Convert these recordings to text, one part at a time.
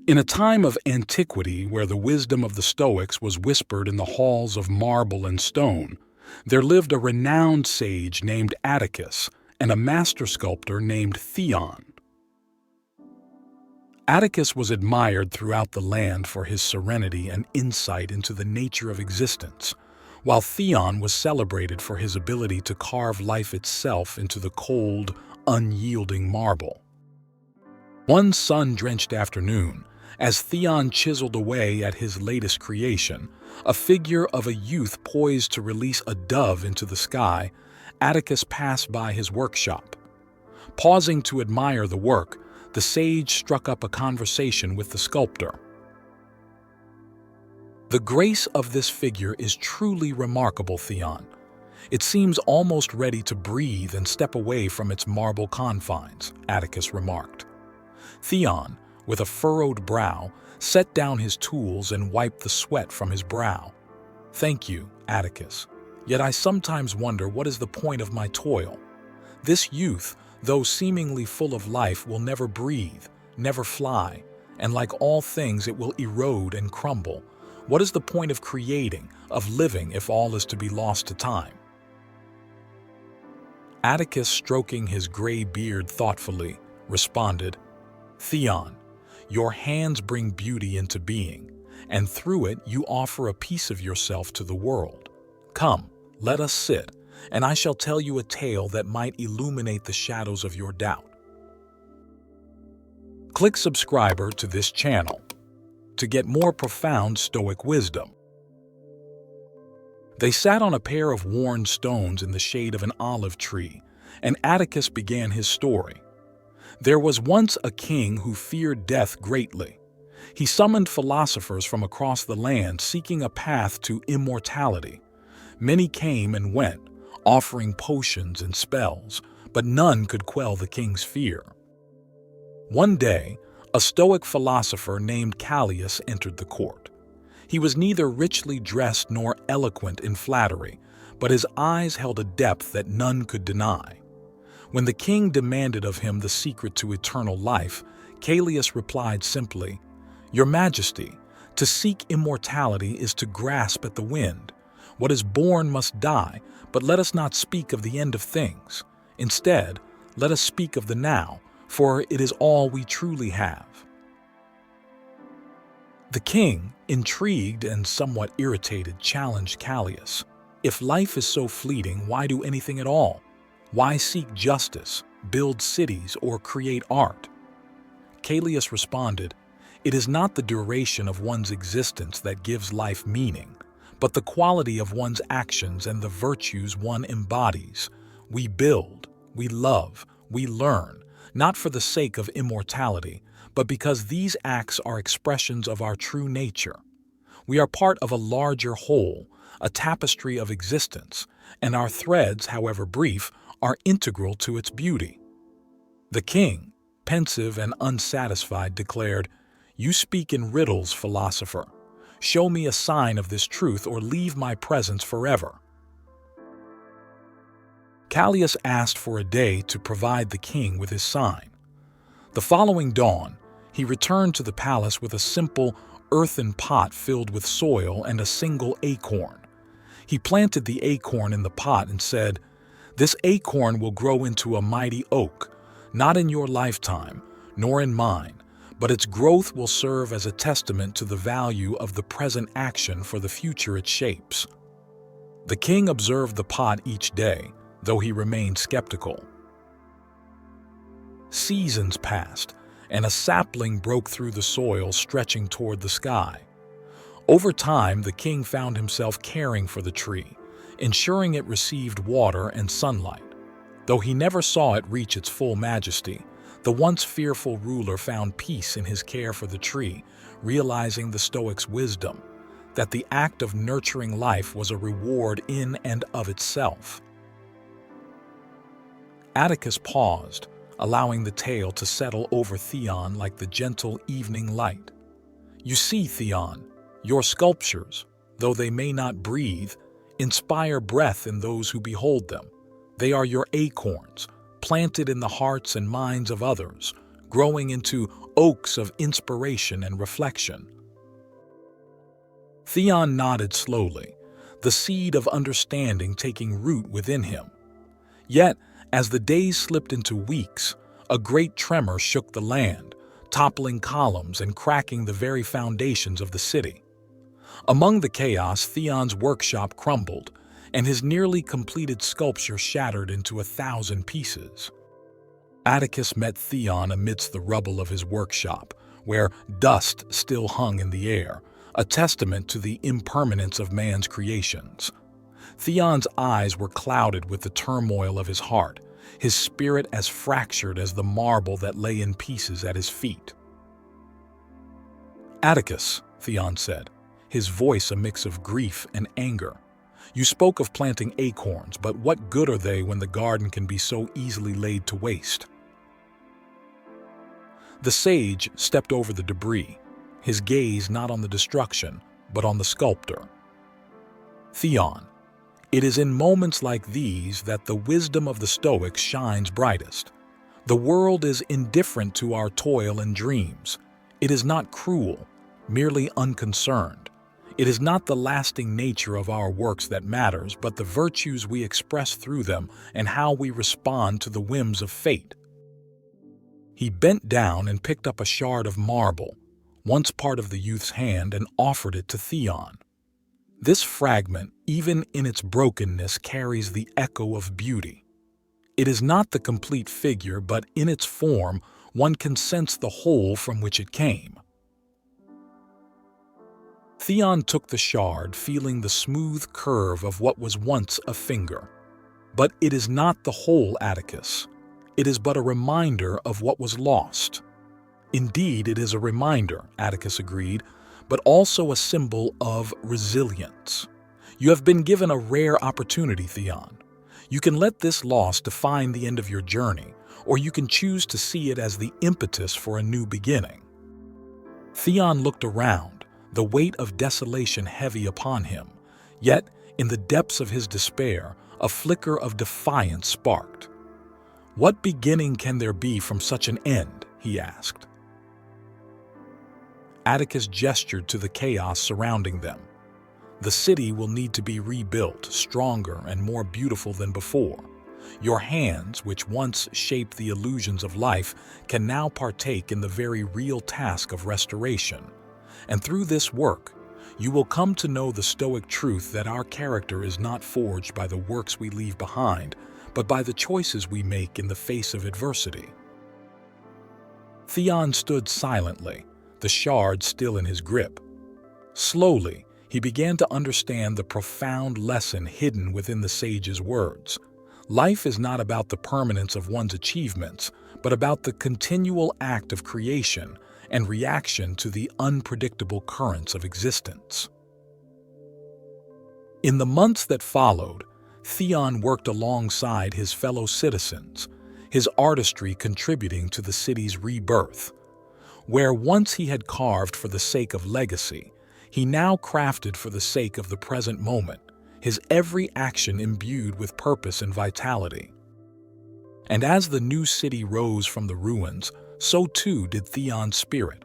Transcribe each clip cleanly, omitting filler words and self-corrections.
In a time of antiquity where the wisdom of the Stoics was whispered in the halls of marble and stone, there lived a renowned sage named Atticus and a master sculptor named Theon. Atticus was admired throughout the land for his serenity and insight into the nature of existence, while Theon was celebrated for his ability to carve life itself into the cold, unyielding marble. One sun-drenched afternoon, as Theon chiseled away at his latest creation, a figure of a youth poised to release a dove into the sky, Atticus passed by his workshop. Pausing to admire the work, the sage struck up a conversation with the sculptor. "The grace of this figure is truly remarkable, Theon. It seems almost ready to breathe and step away from its marble confines," Atticus remarked. Theon, with a furrowed brow, set down his tools and wiped the sweat from his brow. "Thank you, Atticus. Yet I sometimes wonder what is the point of my toil. This youth, though seemingly full of life, will never breathe, never fly, and like all things it will erode and crumble. What is the point of creating, of living, if all is to be lost to time?" Atticus, stroking his gray beard thoughtfully, responded, "Theon, your hands bring beauty into being, and through it you offer a piece of yourself to the world. Come, let us sit, and I shall tell you a tale that might illuminate the shadows of your doubt." Click subscribe to this channel to get more profound Stoic wisdom. They sat on a pair of worn stones in the shade of an olive tree, and Atticus began his story. There was once a king who feared death greatly. He summoned philosophers from across the land seeking a path to immortality. Many came and went, offering potions and spells, but none could quell the king's fear. One day, a Stoic philosopher named Callias entered the court. He was neither richly dressed nor eloquent in flattery, but his eyes held a depth that none could deny. When the king demanded of him the secret to eternal life, Callias replied simply, "Your Majesty, to seek immortality is to grasp at the wind. What is born must die, but let us not speak of the end of things. Instead, let us speak of the now, for it is all we truly have." The king, intrigued and somewhat irritated, challenged Callias. "If life is so fleeting, why do anything at all? Why seek justice, build cities, or create art?" Callias responded, "It is not the duration of one's existence that gives life meaning, but the quality of one's actions and the virtues one embodies. We build, we love, we learn, not for the sake of immortality, but because these acts are expressions of our true nature. We are part of a larger whole, a tapestry of existence, and our threads, however brief, are integral to its beauty." The king, pensive and unsatisfied, declared, "You speak in riddles, philosopher. Show me a sign of this truth or leave my presence forever." Callias asked for a day to provide the king with his sign. The following dawn, he returned to the palace with a simple earthen pot filled with soil and a single acorn. He planted the acorn in the pot and said, "This acorn will grow into a mighty oak, not in your lifetime, nor in mine, but its growth will serve as a testament to the value of the present action for the future it shapes." The king observed the pot each day, though he remained skeptical. Seasons passed, and a sapling broke through the soil, stretching toward the sky. Over time, the king found himself caring for the tree, ensuring it received water and sunlight. Though he never saw it reach its full majesty, the once fearful ruler found peace in his care for the tree, realizing the Stoics' wisdom, that the act of nurturing life was a reward in and of itself. Atticus paused, allowing the tale to settle over Theon like the gentle evening light. "You see, Theon, your sculptures, though they may not breathe, inspire breath in those who behold them. They are your acorns, planted in the hearts and minds of others, growing into oaks of inspiration and reflection. Theon nodded slowly, the seed of understanding taking root within him. Yet, as the days slipped into weeks, a great tremor shook the land, toppling columns and cracking the very foundations of the city. Among the chaos, Theon's workshop crumbled, and his nearly completed sculpture shattered into 1,000 pieces. Atticus met Theon amidst the rubble of his workshop, where dust still hung in the air, a testament to the impermanence of man's creations. Theon's eyes were clouded with the turmoil of his heart, his spirit as fractured as the marble that lay in pieces at his feet. "Atticus," Theon said, his voice a mix of grief and anger, "you spoke of planting acorns, but what good are they when the garden can be so easily laid to waste?" The sage stepped over the debris, his gaze not on the destruction, but on the sculptor. "Theon, it is in moments like these that the wisdom of the Stoics shines brightest. The world is indifferent to our toil and dreams. It is not cruel, merely unconcerned. It is not the lasting nature of our works that matters, but the virtues we express through them and how we respond to the whims of fate." He bent down and picked up a shard of marble, once part of the youth's hand, and offered it to Theon. This fragment, even in its brokenness, carries the echo of beauty. It is not the complete figure, but in its form, one can sense the whole from which it came. Theon took the shard, feeling the smooth curve of what was once a finger. "But it is not the whole, Atticus. It is but a reminder of what was lost." "Indeed, it is a reminder," Atticus agreed, "but also a symbol of resilience. You have been given a rare opportunity, Theon. You can let this loss define the end of your journey, or you can choose to see it as the impetus for a new beginning." Theon looked around, the weight of desolation heavy upon him, yet, in the depths of his despair, a flicker of defiance sparked. "What beginning can there be from such an end?" he asked. Atticus gestured to the chaos surrounding them. "The city will need to be rebuilt, stronger and more beautiful than before. Your hands, which once shaped the illusions of life, can now partake in the very real task of restoration. And through this work, you will come to know the Stoic truth that our character is not forged by the works we leave behind, but by the choices we make in the face of adversity." Theon stood silently, the shard still in his grip. Slowly, he began to understand the profound lesson hidden within the sage's words. Life is not about the permanence of one's achievements, but about the continual act of creation and reaction to the unpredictable currents of existence. In the months that followed, Theon worked alongside his fellow citizens, his artistry contributing to the city's rebirth. Where once he had carved for the sake of legacy, he now crafted for the sake of the present moment, his every action imbued with purpose and vitality. And as the new city rose from the ruins, so too did Theon's spirit.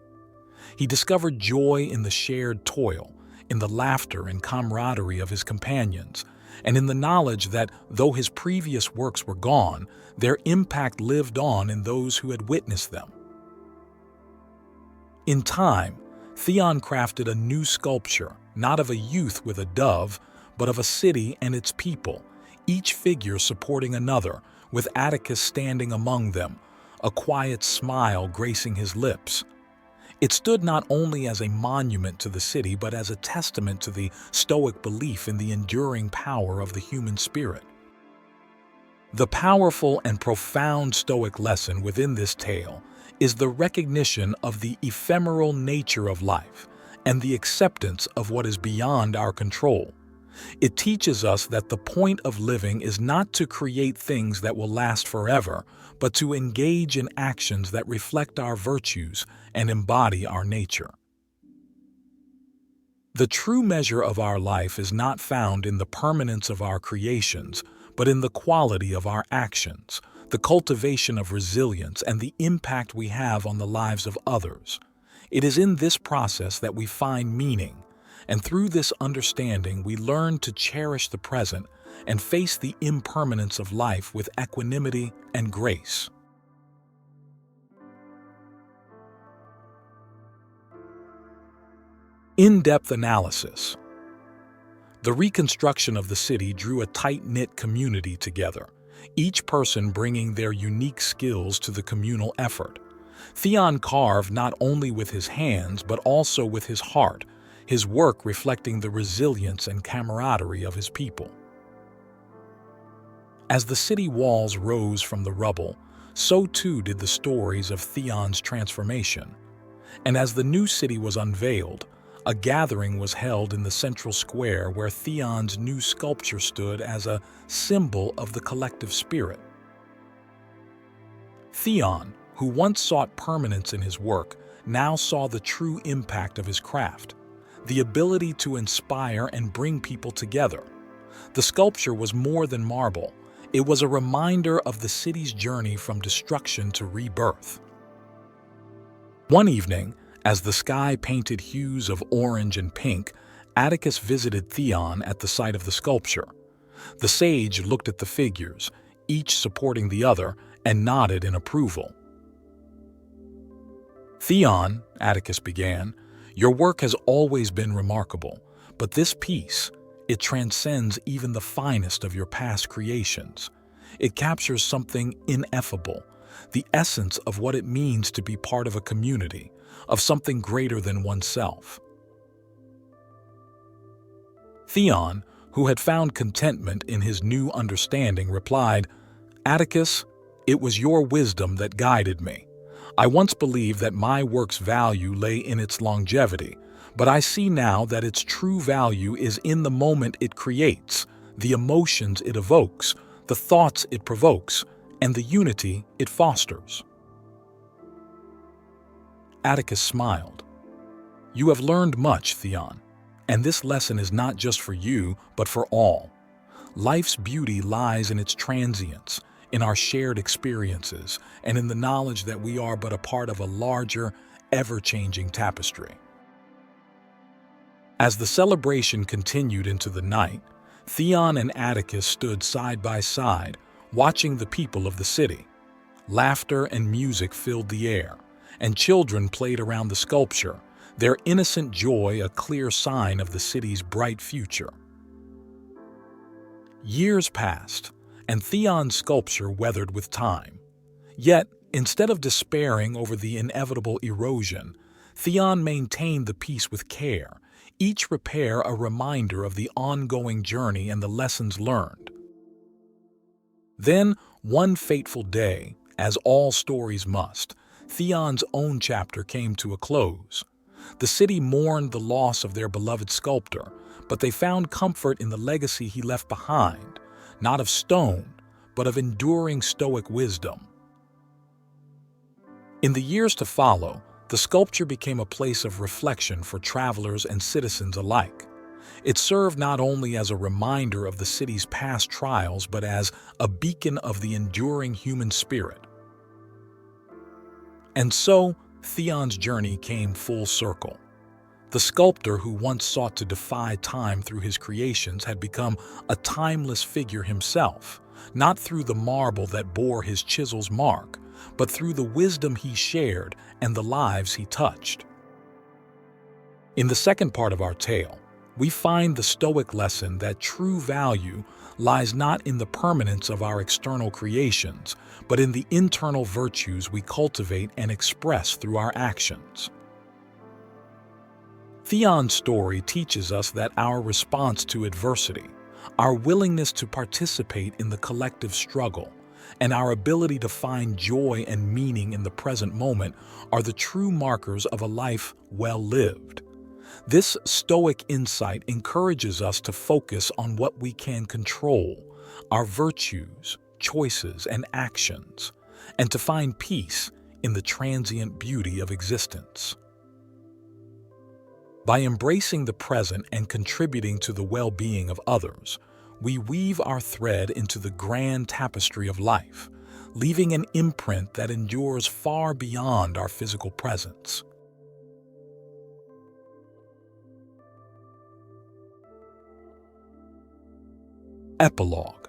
He discovered joy in the shared toil, in the laughter and camaraderie of his companions, and in the knowledge that, though his previous works were gone, their impact lived on in those who had witnessed them. In time, Theon crafted a new sculpture, not of a youth with a dove, but of a city and its people, each figure supporting another, with Atticus standing among them, a quiet smile gracing his lips. It stood not only as a monument to the city, but as a testament to the Stoic belief in the enduring power of the human spirit. The powerful and profound Stoic lesson within this tale is the recognition of the ephemeral nature of life and the acceptance of what is beyond our control. It teaches us that the point of living is not to create things that will last forever, but to engage in actions that reflect our virtues and embody our nature. The true measure of our life is not found in the permanence of our creations, but in the quality of our actions, the cultivation of resilience, and the impact we have on the lives of others. It is in this process that we find meaning, and through this understanding we learn to cherish the present and face the impermanence of life with equanimity and grace. In-depth analysis. The reconstruction of the city drew a tight-knit community together, each person bringing their unique skills to the communal effort. Theon carved not only with his hands but also with his heart, his work reflecting the resilience and camaraderie of his people. As the city walls rose from the rubble, so too did the stories of Theon's transformation. And as the new city was unveiled, a gathering was held in the central square where Theon's new sculpture stood as a symbol of the collective spirit. Theon, who once sought permanence in his work, now saw the true impact of his craft, the ability to inspire and bring people together. The sculpture was more than marble. It was a reminder of the city's journey from destruction to rebirth. One evening, as the sky painted hues of orange and pink, Atticus visited Theon at the site of the sculpture. The sage looked at the figures, each supporting the other, and nodded in approval. "Theon," Atticus began, "your work has always been remarkable, but this piece, it transcends even the finest of your past creations. It captures something ineffable, the essence of what it means to be part of a community, of something greater than oneself." Theon, who had found contentment in his new understanding, replied, "Atticus, it was your wisdom that guided me. I once believed that my work's value lay in its longevity, but I see now that its true value is in the moment it creates, the emotions it evokes, the thoughts it provokes, and the unity it fosters." Atticus smiled. "You have learned much, Theon, and this lesson is not just for you, but for all. Life's beauty lies in its transience, in our shared experiences, and in the knowledge that we are but a part of a larger, ever-changing tapestry." As the celebration continued into the night, Theon and Atticus stood side by side, watching the people of the city. Laughter and music filled the air, and children played around the sculpture, their innocent joy a clear sign of the city's bright future. Years passed, and Theon's sculpture weathered with time. Yet, instead of despairing over the inevitable erosion, Theon maintained the piece with care, each repair a reminder of the ongoing journey and the lessons learned. Then, one fateful day, as all stories must, Theon's own chapter came to a close. The city mourned the loss of their beloved sculptor, but they found comfort in the legacy he left behind, not of stone, but of enduring Stoic wisdom. In the years to follow, the sculpture became a place of reflection for travelers and citizens alike. It served not only as a reminder of the city's past trials, but as a beacon of the enduring human spirit. And so, Theon's journey came full circle. The sculptor who once sought to defy time through his creations had become a timeless figure himself, not through the marble that bore his chisel's mark, but through the wisdom he shared and the lives he touched. In the second part of our tale, we find the Stoic lesson that true value lies not in the permanence of our external creations, but in the internal virtues we cultivate and express through our actions. Theon's story teaches us that our response to adversity, our willingness to participate in the collective struggle, and our ability to find joy and meaning in the present moment are the true markers of a life well lived. This Stoic insight encourages us to focus on what we can control, our virtues, choices, and actions, and to find peace in the transient beauty of existence. By embracing the present and contributing to the well-being of others, we weave our thread into the grand tapestry of life, leaving an imprint that endures far beyond our physical presence. Epilogue.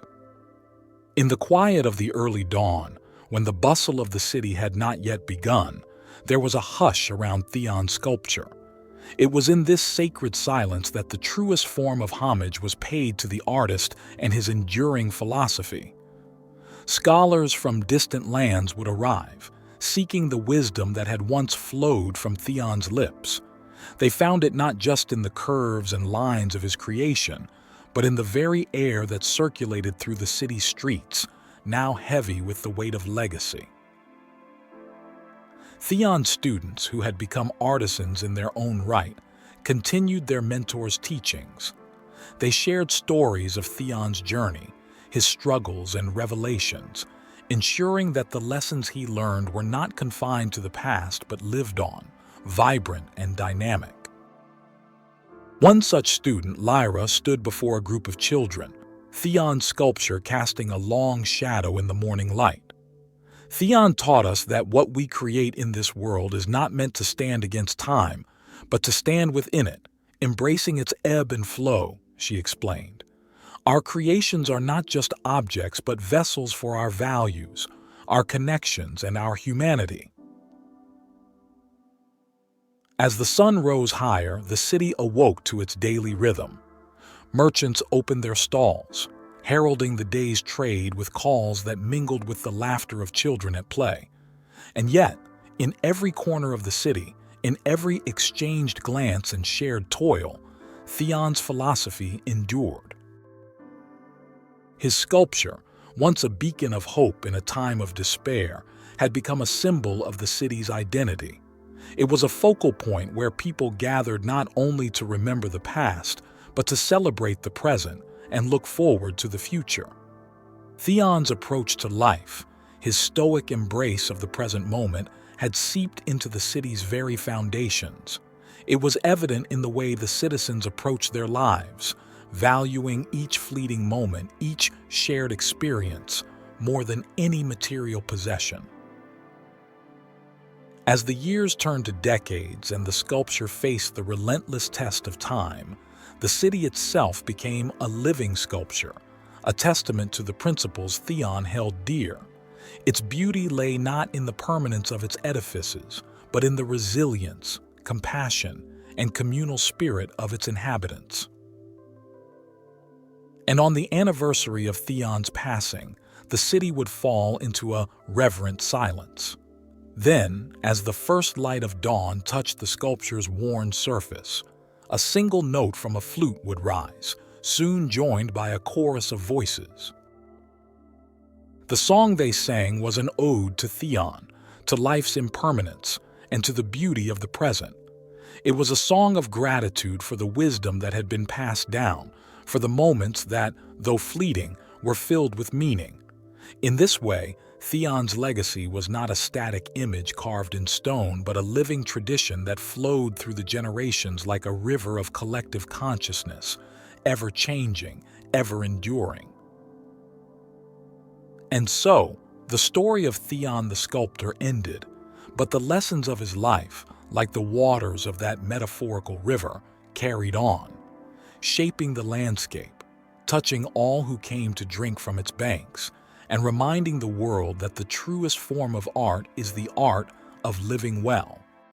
In the quiet of the early dawn, when the bustle of the city had not yet begun, there was a hush around Theon's sculpture. It was in this sacred silence that the truest form of homage was paid to the artist and his enduring philosophy. Scholars from distant lands would arrive, seeking the wisdom that had once flowed from Theon's lips. They found it not just in the curves and lines of his creation, but in the very air that circulated through the city's streets, now heavy with the weight of legacy. Theon's students, who had become artisans in their own right, continued their mentor's teachings. They shared stories of Theon's journey, his struggles and revelations, ensuring that the lessons he learned were not confined to the past but lived on, vibrant and dynamic. One such student, Lyra, stood before a group of children, Theon's sculpture casting a long shadow in the morning light. Theon taught us that what we create in this world is not meant to stand against time, but to stand within it, embracing its ebb and flow, she explained. Our creations are not just objects, but vessels for our values, our connections, and our humanity. As the sun rose higher, the city awoke to its daily rhythm. Merchants opened their stalls, heralding the day's trade with calls that mingled with the laughter of children at play. And yet, in every corner of the city, in every exchanged glance and shared toil, Theon's philosophy endured. His sculpture, once a beacon of hope in a time of despair, had become a symbol of the city's identity. It was a focal point where people gathered not only to remember the past, but to celebrate the present and look forward to the future. Theon's approach to life, his stoic embrace of the present moment, had seeped into the city's very foundations. It was evident in the way the citizens approached their lives, valuing each fleeting moment, each shared experience, more than any material possession. As the years turned to decades and the sculpture faced the relentless test of time, the city itself became a living sculpture, a testament to the principles Theon held dear. Its beauty lay not in the permanence of its edifices, but in the resilience, compassion, and communal spirit of its inhabitants. And on the anniversary of Theon's passing, the city would fall into a reverent silence. Then, as the first light of dawn touched the sculpture's worn surface, a single note from a flute would rise, soon joined by a chorus of voices. The song they sang was an ode to Theon, to life's impermanence, and to the beauty of the present. It was a song of gratitude for the wisdom that had been passed down, for the moments that, though fleeting, were filled with meaning. In this way, Theon's legacy was not a static image carved in stone, but a living tradition that flowed through the generations like a river of collective consciousness, ever-changing, ever-enduring. And so, the story of Theon the sculptor ended, but the lessons of his life, like the waters of that metaphorical river, carried on, shaping the landscape, touching all who came to drink from its banks, and reminding the world that the truest form of art is the art of living well.